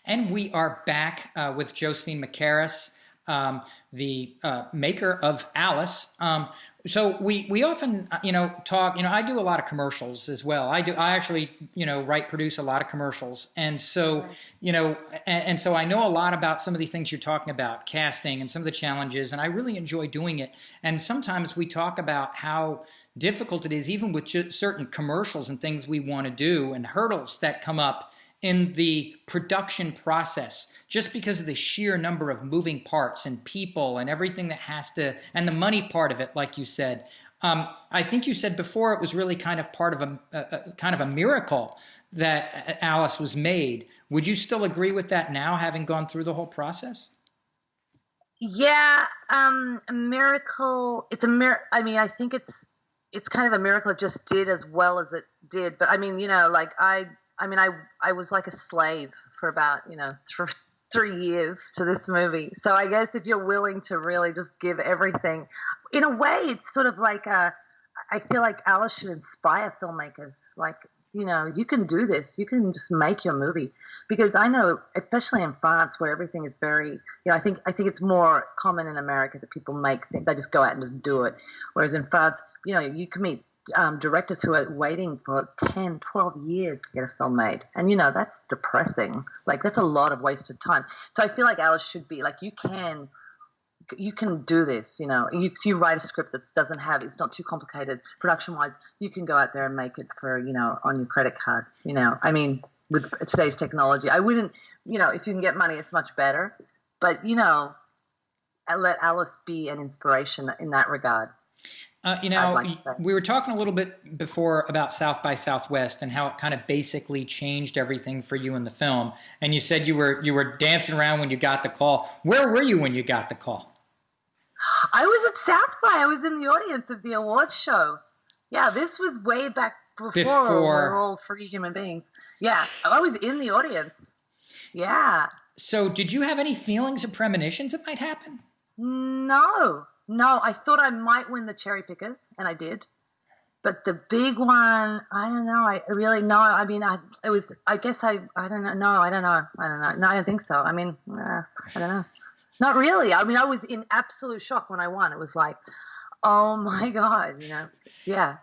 And we are back with Josephine Mackeras, the maker of Alice. So we often, talk, I do a lot of commercials as well. I actually, produce a lot of commercials. And so, Right. and so I know a lot about some of these things you're talking about, casting and some of the challenges, and I really enjoy doing it. And sometimes we talk about how difficult it is, even with certain commercials and things we want to do and hurdles that come up in the production process, just because of the sheer number of moving parts and people and everything that has to, and the money part of it, like you said. I think you said before it was really kind of part of a kind of a miracle that Alice was made. Would you still agree with that now, having gone through the whole process? Yeah, a miracle. It's a I mean, I think it's kind of a miracle it just did as well as it did. But I mean, like I was like a slave for about, 3 years to this movie. So I guess if you're willing to really just give everything, in a way, it's sort of like I feel like Alice should inspire filmmakers. Like, you can do this. You can just make your movie. Because I know, especially in France, where everything is very, I think it's more common in America that people make things. They just go out and just do it. Whereas in France, you can meet directors who are waiting for 10, 12 years to get a film made. And, that's depressing. Like, that's a lot of wasted time. So I feel like Alice should be like, you can do this, if you write a script that doesn't have, it's not too complicated production wise, you can go out there and make it for, on your credit card, I mean, with today's technology, I wouldn't, if you can get money, it's much better, but, let Alice be an inspiration in that regard. I'd like to say. We were talking a little bit before about South by Southwest and how it kind of basically changed everything for you in the film. And you said you were dancing around when you got the call. Where were you when you got the call? I was at South by. I was in the audience of the awards show. Yeah, this was way back before we were all free human beings. Yeah, I was in the audience. Yeah. So did you have any feelings or premonitions it might happen? No. I thought I might win the cherry pickers, and I did. But the big one, I don't know. I really know. I mean, it was. I guess I don't know. No, I don't know. I don't know. No, I don't think so. I mean, I don't know. Not really. I mean, I was in absolute shock when I won. It was like, oh my God, Yeah.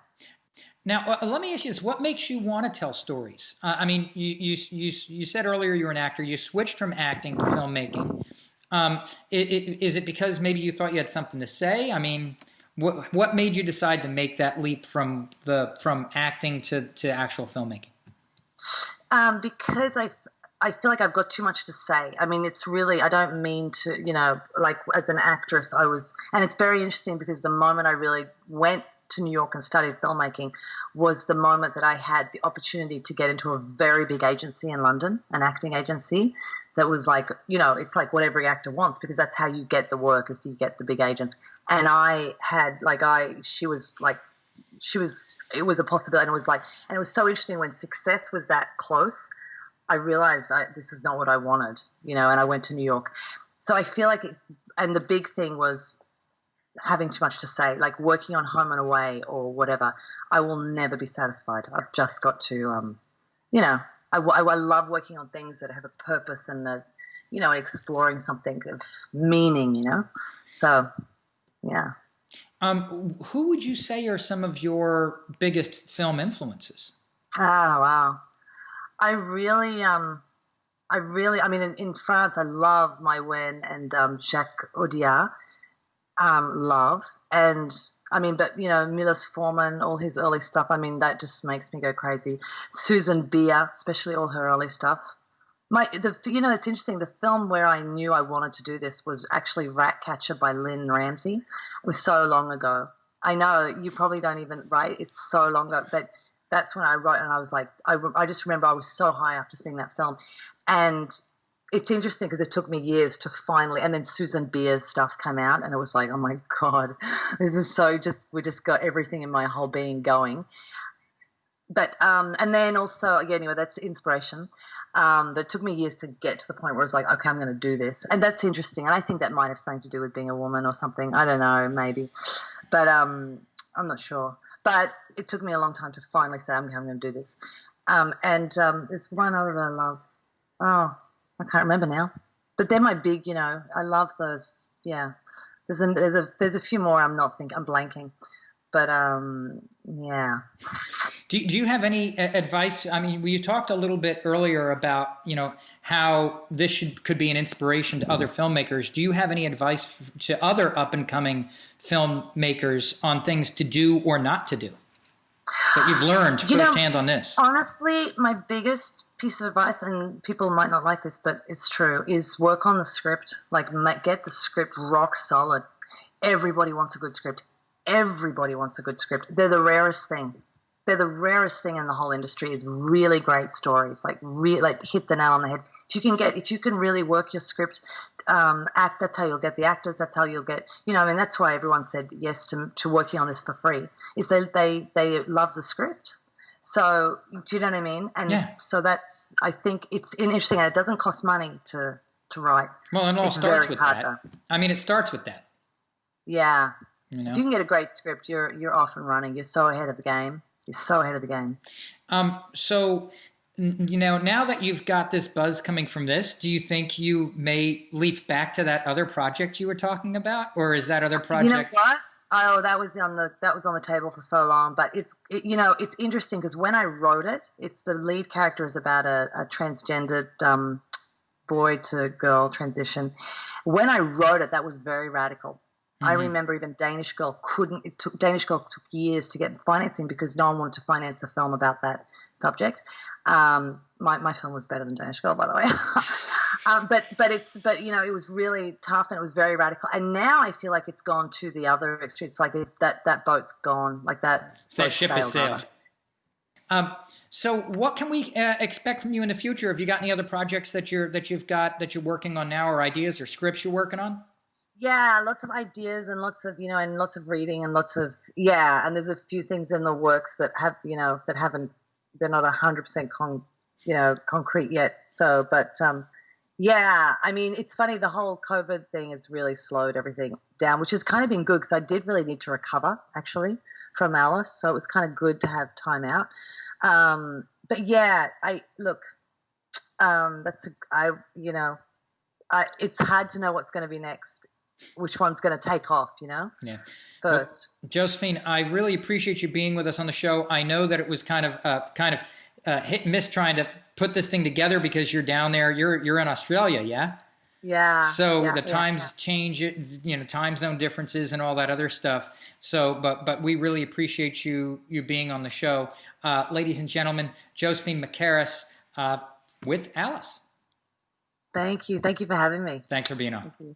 Now, let me ask you this: what makes you want to tell stories? I mean, you said earlier you're an actor. You switched from acting to filmmaking. Is it because maybe you thought you had something to say? I mean, what made you decide to make that leap from acting to actual filmmaking? Because I feel like I've got too much to say. I mean, it's really, I don't mean to, like as an actress, and it's very interesting because the moment I really went to New York and studied filmmaking was the moment that I had the opportunity to get into a very big agency in London, an acting agency that was like, it's like what every actor wants because that's how you get the work is you get the big agents. And I had it was a possibility, and it was so interesting when success was that close. I realized this is not what I wanted, and I went to New York. So I feel like and the big thing was having too much to say, like working on Home and Away or whatever. I will never be satisfied. I've just got to, I love working on things that have a purpose and, exploring something of meaning, So, yeah. Who would you say are some of your biggest film influences? Oh, wow. I really, I mean, in France, I love Maïwenn and Jacques Audiard, love. And I mean, but, Milos Forman, all his early stuff, I mean, that just makes me go crazy. Susan Bier, especially all her early stuff. It's interesting. The film where I knew I wanted to do this was actually Ratcatcher by Lynn Ramsey. It was so long ago. I know you probably don't even, right? It's so long ago, but that's when I wrote, and I was like, I just remember I was so high after seeing that film. And it's interesting because it took me years to finally, and then Susan Bier's stuff came out, and it was like, oh my God, this is we just got everything in my whole being going. But, and then also, yeah, anyway, that's inspiration. But it took me years to get to the point where it's like, okay, I'm going to do this. And that's interesting. And I think that might have something to do with being a woman or something. I don't know, maybe. But I'm not sure. But it took me a long time to finally say, I'm going to do this. And there's one other that I love. Oh, I can't remember now. But they're my big, I love those. Yeah. There's a few more I'm blanking. But yeah. Do you have any advice? I mean, you talked a little bit earlier about, how this could be an inspiration to other filmmakers. Do you have any advice to other up and coming filmmakers on things to do or not to do that you've learned firsthand on this? Honestly, my biggest piece of advice, and people might not like this, but it's true, is work on the script. Like, get the script rock solid. Everybody wants a good script. Everybody wants a good script. They're the rarest thing. They're the rarest thing in the whole industry is really great stories, like hit the nail on the head. If you can really work your script, that's how you'll get the actors. That's how you'll get, that's why everyone said yes to working on this for free. Is they love the script. So do you know what I mean? And so I think it's interesting, and it doesn't cost money to write. Well, it all starts with that. Though. I mean, it starts with that. Yeah. If you can get a great script, you're off and running. You're so ahead of the game. You're so ahead of the game. So, now that you've got this buzz coming from this, do you think you may leap back to that other project you were talking about, or is that other project? You know what? Oh, that was on the table for so long. But it's interesting because when I wrote it, it's the lead character is about a transgendered boy to girl transition. When I wrote it, that was very radical. I remember even Danish Girl took years to get financing because no one wanted to finance a film about that subject. My film was better than Danish Girl, by the way. but it was really tough and it was very radical. And now I feel like it's gone to the other extreme. It's like that boat's gone, like that. So that ship has sailed. So what can we expect from you in the future? Have you got any other projects that you're working on now, or ideas or scripts you're working on? Yeah, lots of ideas and lots of, and lots of reading and and there's a few things in the works that have, they're not 100% concrete yet. So, but I mean, it's funny, the whole COVID thing has really slowed everything down, which has kind of been good because I did really need to recover actually from Alice. So it was kind of good to have time out. But yeah, it's hard to know what's going to be next. Which one's going to take off, first. Well, Josephine, I really appreciate you being with us on the show. I know that it was kind of hit and miss trying to put this thing together because you're down there. You're in Australia, yeah? Yeah. So the times change, time zone differences and all that other stuff. So, but we really appreciate you being on the show. Ladies and gentlemen, Josephine Mackeras with Alice. Thank you. Thank you for having me. Thanks for being on. Thank you.